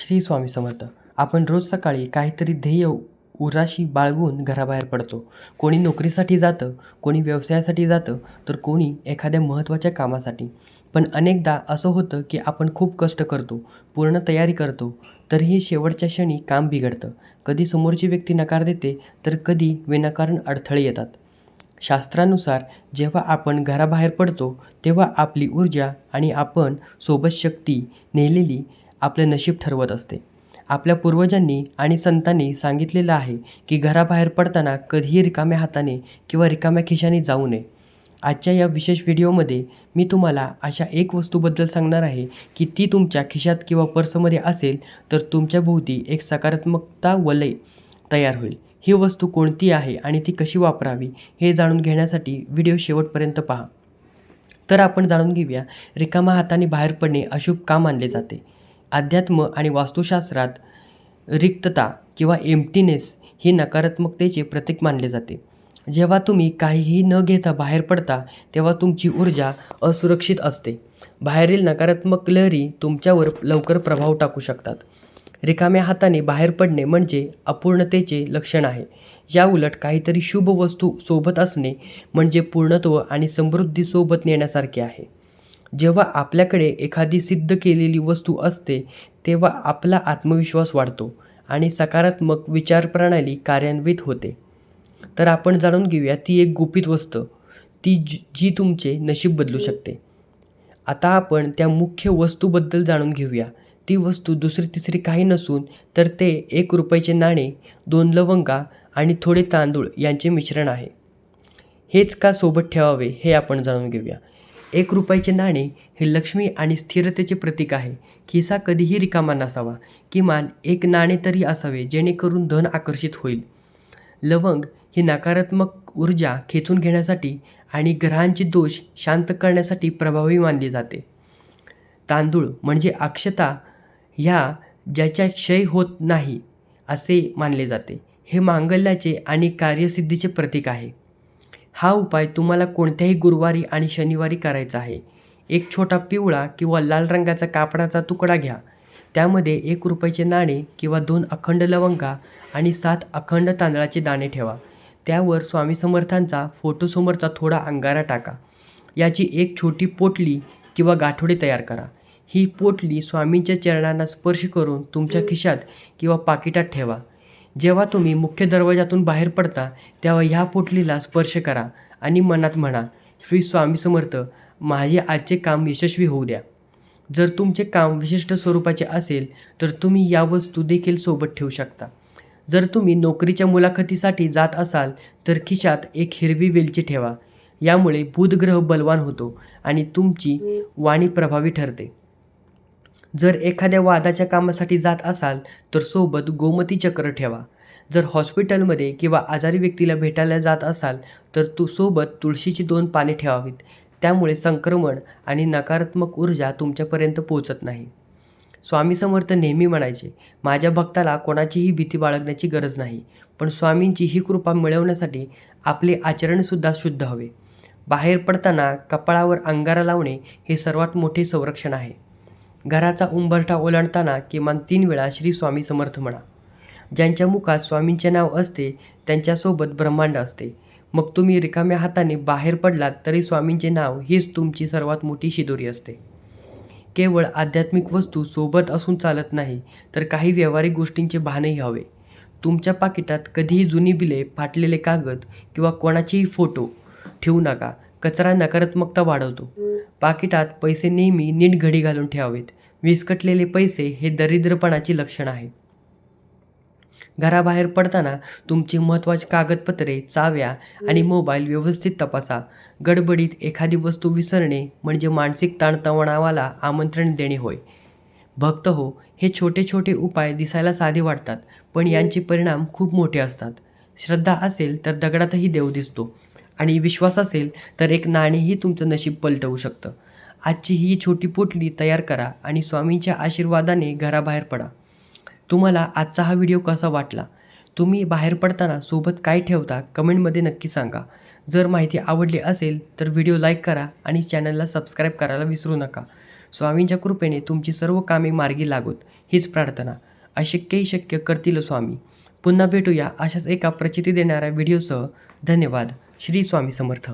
श्री स्वामी समर्थ. आपण रोज सकाळी काहीतरी ध्येय उराशी बाळगून घराबाहेर पडतो. कोणी नोकरीसाठी जातं, कोणी व्यवसायासाठी जातं, तर कोणी एखाद्या महत्त्वाच्या कामासाठी. पण अनेकदा असं होतं की आपण खूप कष्ट करतो, पूर्ण तयारी करतो, तरीही शेवटच्या क्षणी काम बिघडतं. कधी समोरची व्यक्ती नकार देते, तर कधी विनाकारण अडथळे येतात. शास्त्रानुसार जेव्हा आपण घराबाहेर पडतो, तेव्हा आपली ऊर्जा आणि आपण सोबत शक्ती नेलेली आपले नशीब ठरवत असते. आपल्या पूर्वजांनी आणि संतांनी सांगितलेलं आहे की घराबाहेर पडताना कधीही रिकाम्या हाताने किंवा रिकाम्या खिशाने जाऊ नये. आजच्या या विशेष व्हिडिओमध्ये मी तुम्हाला अशा एक वस्तूबद्दल सांगणार आहे की ती तुमच्या खिशात किंवा पर्समध्ये असेल तर तुमच्या भोवती एक सकारात्मकता वलय तयार होईल. ही वस्तू कोणती आहे आणि ती कशी वापरावी हे जाणून घेण्यासाठी व्हिडिओ शेवटपर्यंत पहा. तर आपण जाणून घेऊया, रिकाम्या हाताने बाहेर पडणे अशुभ का मानले जाते. अध्यात्म आणि वास्तुशास्त्रात रिक्तता किंवा एम्प्टीनेस ही नकारात्मकतेचे प्रतीक मानले जाते. जेव्हा तुम्ही काहीही न घेता बाहेर पडता, तेव्हा तुमची ऊर्जा असुरक्षित असते. बाहेरील नकारात्मक लहरी तुमच्यावर लवकर प्रभाव टाकू शकतात. रिकाम्या हाताने बाहेर पडणे म्हणजे अपूर्णतेचे लक्षण आहे. या उलट काहीतरी शुभ वस्तू सोबत असणे म्हणजे पूर्णत्व आणि समृद्धी सोबत नेण्यासारखे आहे. जेव्हा आपल्याकडे एखादी सिद्ध केलेली वस्तू असते, तेव्हा आपला आत्मविश्वास वाढतो आणि सकारात्मक विचारप्रणाली कार्यान्वित होते. तर आपण जाणून घेऊया ती एक गुपित वस्तू, जी तुमचे नशीब बदलू शकते. आता आपण त्या मुख्य वस्तूबद्दल जाणून घेऊया. ती वस्तू दुसरी तिसरी काही नसून तर ते ₹1 नाणे, 2 लवंगा आणि थोडे तांदूळ यांचे मिश्रण आहे. हेच का सोबत ठेवावे हे आपण जाणून घेऊया. ₹1 नाणे हे लक्ष्मी आणि स्थिरतेचे प्रतीक आहे. खिसा कधीही रिकामा नसावा. किमान एक नाणे तरी असावे जेणेकरून धन आकर्षित होईल. लवंग ही नकारात्मक ऊर्जा खेचून घेण्यासाठी आणि ग्रहांचे दोष शांत करण्यासाठी प्रभावी मानली जाते. तांदूळ म्हणजे अक्षता, ह्या ज्याचा क्षय होत नाही असे मानले जाते. हे मांगल्याचे आणि कार्यसिद्धीचे प्रतीक आहे. हा उपाय तुम्हाला कोणत्याही गुरुवारी आणि शनिवारी करायचा आहे. एक छोटा पिवळा किंवा लाल रंगाचा कापडाचा तुकडा घ्या. त्यामध्ये ₹1 नाणे किंवा 2 अखंड लवंगा आणि 7 अखंड तांदळाचे दाणे ठेवा. त्यावर स्वामी समर्थांचा फोटोसमोरचा थोडा अंगारा टाका. याची एक छोटी पोटली किंवा गाठोडे तयार करा. ही पोटली स्वामींच्या चरणांना स्पर्श करून तुमच्या खिशात किंवा पाकिटात ठेवा. जेव्हा तुम्ही मुख्य दरवाजातून बाहेर पडता, तेव्हा ह्या पोटलीला स्पर्श करा आणि मनात म्हणा, श्री स्वामी समर्थ, माझे आजचे काम यशस्वी होऊ द्या. जर तुमचे काम विशिष्ट स्वरूपाचे असेल तर तुम्ही या वस्तू देखील सोबत ठेवू शकता. जर तुम्ही नोकरीच्या मुलाखतीसाठी जात असाल तर खिशात एक हिरवी वेलची ठेवा. यामुळे बुध ग्रह बलवान होतो आणि तुमची वाणी प्रभावी ठरते. जर एखाद्या वादाच्या कामासाठी जात असाल तर सोबत गोमती चक्र ठेवा. जर हॉस्पिटलमध्ये किंवा आजारी व्यक्तीला भेटायला जात असाल तर सोबत तुळशीची 2 पाने ठेवावीत. त्यामुळे संक्रमण आणि नकारात्मक ऊर्जा तुमच्यापर्यंत पोहोचत नाही. स्वामी समर्थ नेहमी म्हणायचे, माझ्या भक्ताला कोणाचीही भीती बाळगण्याची गरज नाही, पण स्वामींची ही कृपा मिळवण्यासाठी आपले आचरणसुद्धा शुद्ध हवे. बाहेर पडताना कपाळावर अंगारा लावणे हे सर्वात मोठे संरक्षण आहे. घराचा उंबरठा ओलांडताना किमान 3 वेळा श्री स्वामी समर्थ म्हणा. ज्यांच्या मुखात स्वामींचे नाव असते त्यांच्यासोबत ब्रह्मांड असते. मग तुम्ही रिकाम्या हाताने बाहेर पडलात तरी स्वामींचे नाव हीच तुमची सर्वात मोठी शिदोरी असते. केवळ आध्यात्मिक वस्तू सोबत असून चालत नाही, तर काही व्यावहारिक गोष्टींचे भानही हवे. तुमच्या पाकिटात कधीही जुनी बिले, फाटलेले कागद किंवा कोणाचेही फोटो ठेवू नका. कचरा नकारात्मकता वाढवतो. पाकिटात पैसे नेहमी नीट घडी घालून ठेवावेत. विस्कटलेले पैसे हे दरिद्रपणाचे लक्षण आहे. घराबाहेर पडताना तुमची महत्त्वाची कागदपत्रे, चाव्या आणि मोबाईल व्यवस्थित तपासा. गडबडीत एखादी वस्तू विसरणे म्हणजे मानसिक ताणतणावाला आमंत्रण देणे होय. भक्त हो, हे छोटे छोटे उपाय दिसायला साधे वाटतात, पण यांचे परिणाम खूप मोठे असतात. श्रद्धा असेल तर दगडातही देव दिसतो आणि विश्वास असेल तर एक नाणेही तुमचं नशीब पलटवू शकतं. आजची ही छोटी पोटली तयार करा आणि स्वामींच्या आशीर्वादाने घराबाहेर पडा. तुम्हाला आजचा हा व्हिडिओ कसा वाटला? तुम्ही बाहेर पडताना सोबत काय ठेवता कमेंटमध्ये नक्की सांगा. जर माहिती आवडली असेल तर व्हिडिओ लाईक करा आणि चॅनलला सबस्क्राईब करायला विसरू नका. स्वामींच्या कृपेने तुमची सर्व कामे मार्गी लागोत हीच प्रार्थना. अशक्यही शक्य करतील स्वामी. पुन्हा भेटूया अशाच एका प्रचिती देणाऱ्या व्हिडिओसह. धन्यवाद. श्री स्वामी समर्थ.